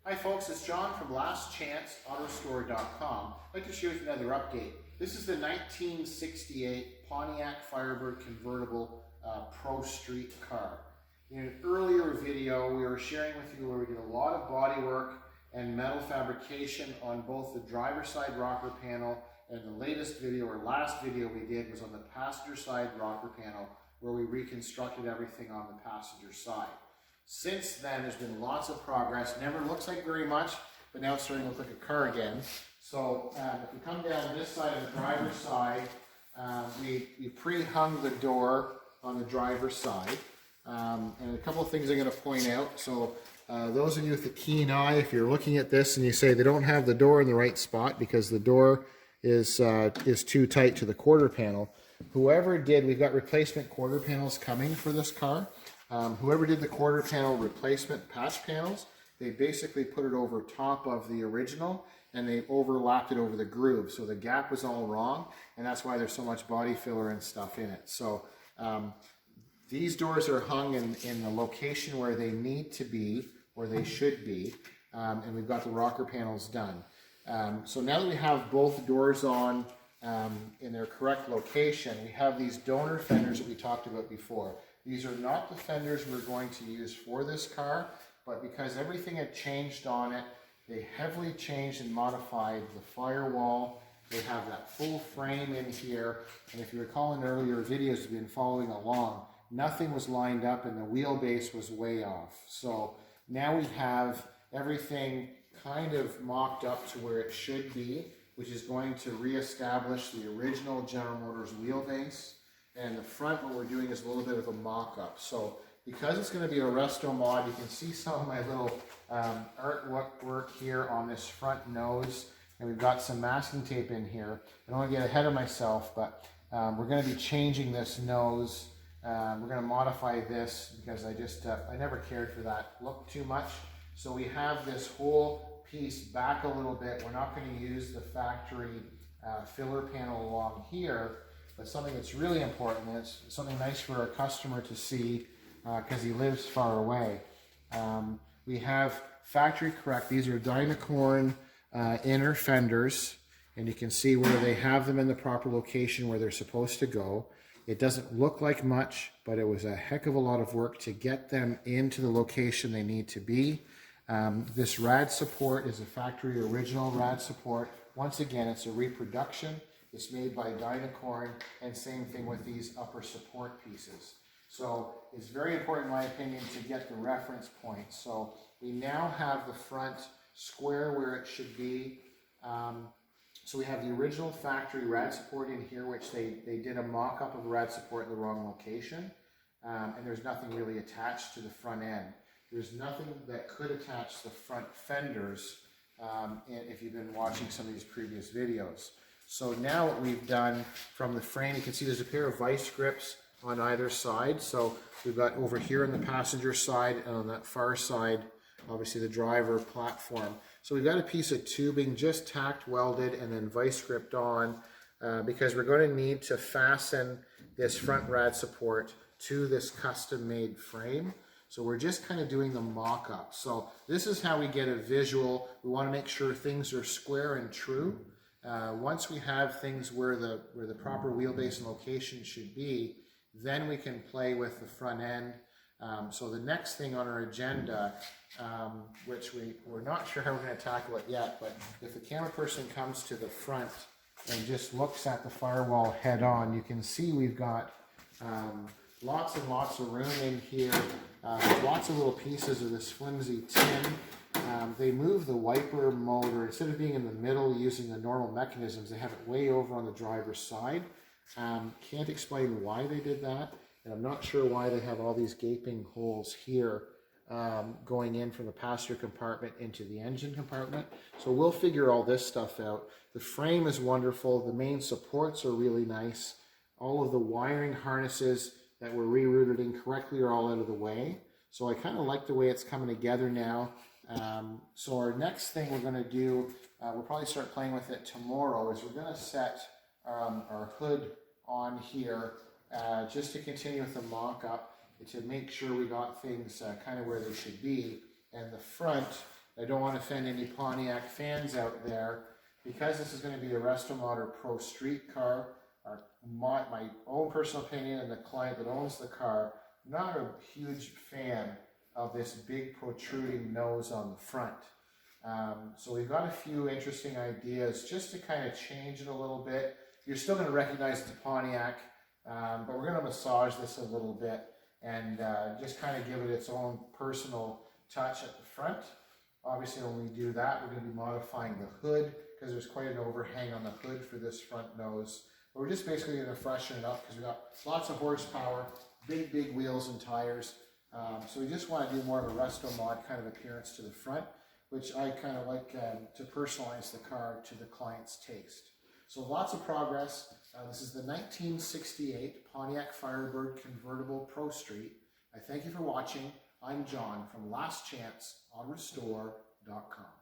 Hi folks, it's John from lastchanceautorestore.com. I'd like to share with you another update. This is the 1968 Pontiac Firebird convertible Pro Street car. In an earlier video, we were sharing with you where we did a lot of body work and metal fabrication on both the driver's side rocker panel, and the latest video, or last video we did, was on the passenger side rocker panel where we reconstructed everything on the passenger side. Since then, there's been lots of progress. Never looks like very much, but now it's starting to look like a car again. So if we come down this side of the driver's side, we pre-hung the door on the driver's side. And a couple of things I'm going to point out. So those of you with a keen eye, if you're looking at this and you say they don't have the door in the right spot because the door is too tight to the quarter panel, whoever did, we've got replacement quarter panels coming for this car. Whoever did the quarter panel replacement patch panels, they basically put it over top of the original and they overlapped it over the groove. So the gap was all wrong, and that's why there's so much body filler and stuff in it. So these doors are hung in the location where they need to be, or they should be, and we've got the rocker panels done. So now that we have both doors on in their correct location, we have these donor fenders that we talked about before. These are not the fenders we're going to use for this car, but because everything had changed on it, they heavily changed and modified the firewall. They have that full frame in here, and if you recall in earlier videos you've been following along, nothing was lined up and the wheelbase was way off. So now we have everything kind of mocked up to where it should be, which is going to reestablish the original General Motors wheelbase. And the front, what we're doing is a little bit of a mock-up. So because it's going to be a resto mod, you can see some of my little artwork here on this front nose. And we've got some masking tape in here. I don't want to get ahead of myself, but we're going to be changing this nose. We're going to modify this because I never cared for that look too much. So we have this whole piece back a little bit. We're not going to use the factory filler panel along here. But something that's really important, and it's something nice for our customer to see because he lives far away. We have factory correct. These are Dynacorn inner fenders, and you can see where they have them in the proper location where they're supposed to go. It doesn't look like much, but it was a heck of a lot of work to get them into the location they need to be. This rad support is a factory original rad support. Once again, it's a reproduction. It's made by Dynacorn, and same thing with these upper support pieces. So it's very important, in my opinion, to get the reference point. So we now have the front square where it should be. So we have the original factory rad support in here, which they did a mock-up of the rad support in the wrong location. And there's nothing really attached to the front end. There's nothing that could attach the front fenders if you've been watching some of these previous videos. So now what we've done from the frame, you can see there's a pair of vice grips on either side. So we've got over here on the passenger side and on that far side, obviously the driver platform. So we've got a piece of tubing just tacked, welded, and then vice gripped on because we're going to need to fasten this front rad support to this custom made frame. So we're just kind of doing the mock-up. So this is how we get a visual. We want to make sure things are square and true. Once we have things where the proper wheelbase and location should be, then we can play with the front end. So the next thing on our agenda, which we're not sure how we're going to tackle it yet, but if the camera person comes to the front and just looks at the firewall head on, you can see we've got lots and lots of room in here, lots of little pieces of this flimsy tin. They move the wiper motor, instead of being in the middle using the normal mechanisms, they have it way over on the driver's side. Can't explain why they did that, and I'm not sure why they have all these gaping holes here going in from the passenger compartment into the engine compartment. So we'll figure all this stuff out. The frame is wonderful. The main supports are really nice. All of the wiring harnesses that were rerouted incorrectly are all out of the way. So I kind of like the way it's coming together now. So our next thing we're going to do, we'll probably start playing with it tomorrow, is we're going to set our hood on here just to continue with the mock-up to make sure we got things kind of where they should be. And the front, I don't want to offend any Pontiac fans out there. Because this is going to be a Restomotor Pro Street car, my own personal opinion and the client that owns the car, I'm not a huge fan of this big protruding nose on the front. So we've got a few interesting ideas just to kind of change it a little bit. You're still going to recognize it's a Pontiac, but we're going to massage this a little bit and just kind of give it its own personal touch at the front. Obviously, when we do that, we're going to be modifying the hood because there's quite an overhang on the hood for this front nose. But we're just basically going to freshen it up because we've got lots of horsepower, big wheels and tires. So we just want to do more of a resto mod kind of appearance to the front, which I kind of like to personalize the car to the client's taste. So lots of progress. This is the 1968 Pontiac Firebird Convertible Pro Street. I thank you for watching. I'm John from lastchanceautorestore.com.